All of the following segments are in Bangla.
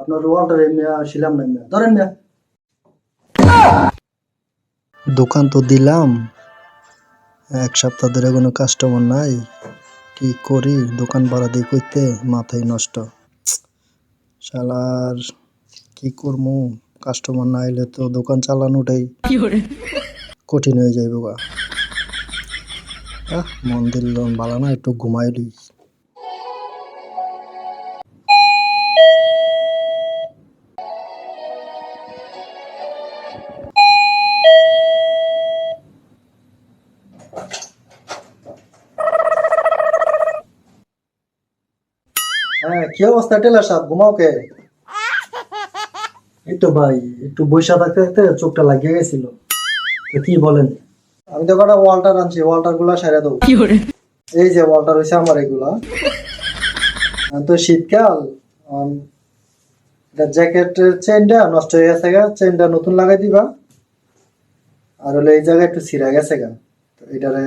আপনার অর্ডার ছিলাম না মিয়া, ধরেন মিয়া। দোকান তো দিলাম, এক সপ্তাহ ধরে কোনো কাস্টমার নাই। কি করি, দোকান ভাড়া দিয়ে কইতে মাথায় নষ্ট। শালার কি করবো, কাস্টমার না এলে তো দোকান চালানোটাই কঠিন হয়ে যাইব গা। মন দিল ভালো না, একটু ঘুমাইলি। হ্যাঁ, কি অবস্থা টেলার সাহেব, ঘুমাও কে? এই তো ভাই, একটু বৈশা থাকতে থাকতে চোখটা লাগিয়ে গেছিল। তো কি বলেন? আমি তো কটা ওয়াল্টার আনছি, ওয়াল্টার গুলা সারা দেবো। এই যে ওয়াল্টার হয়েছে আমার এগুলা। তো শীতকাল, জ্যাকেটের চেনটা নষ্ট হয়ে গেছে গা, চেনটা নতুন লাগাই দিবা। আর হলো এই জায়গায় একটু ছিঁড়া গেছে গা, তো এটারে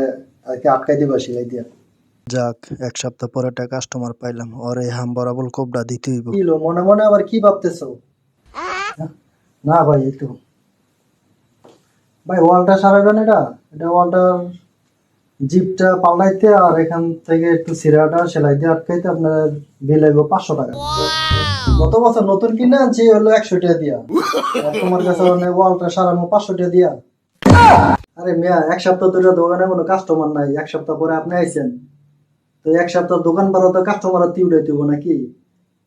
আর কি আটকাই দিবা সেলাই দিয়া। যাক, এক সপ্তাহ পরে একটা কাস্টমার পাইলাম, ওর এই হাম্বরাবল কোবটা দিতে হইব। কি লো, মনে মনে আবার কি ভাবতেছো? না ভাই, একটু ভাই ওয়ালটা সারাবেন, এটা এটা ওয়ালটার জিপটা পাল্টাইতে আর এখান থেকে একটু সিরাটা সেলাই দিয়ে আটকাইতে আপনার বিল হইব 500 টাকা। গত বছর নতুন কিনে আনছি হলো 100 টাকা দিয়া, আর তোমার কাছে ওয়ালটা সারানো 500 টাকা দিয়া। আরে মিয়া, এক সপ্তাহ ধরে দোকানে কোনো কাস্টমার নাই, এক সপ্তাহ পরে আপনি আইছেন, তো এক সপ্তাহ দোকান পাড়া তো কাস্টমার উঠাই দিব নাকি?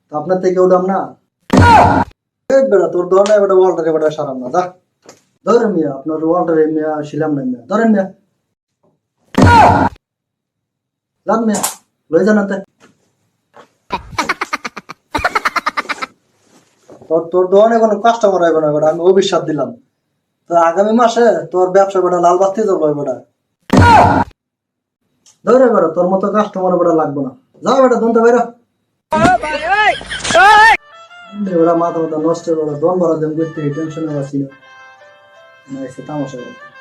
তো আপনার থেকে উঠাম না? এই বেটা, তোর দোকানে বেটা ওয়ালটারে বেটা সারাম না, যা। ধরেন মিয়া, আপনার ওয়ালটারে মিয়া ছিলাম না মিয়া, ধরেন মিয়া, যান মিয়া, লয়ে যান আনতে। তোর তোর দোকানে কোনো কাস্টমার আইবে না বেটা, আমি অভিশাপ দিলাম। তো আগামী মাসে তোর ব্যবসা বেটা লাল বাতি যাবো বেটা। ধরে বেটা, তোর মতো কাস্টমার বেটা লাগবে না, যাও বেটা, দন্ত বাইরা। বেটা মাথা মাথা নষ্ট বেটা, দন ভরা দেন করতে টেনশনে আছি না, এসে তামাশা করতে।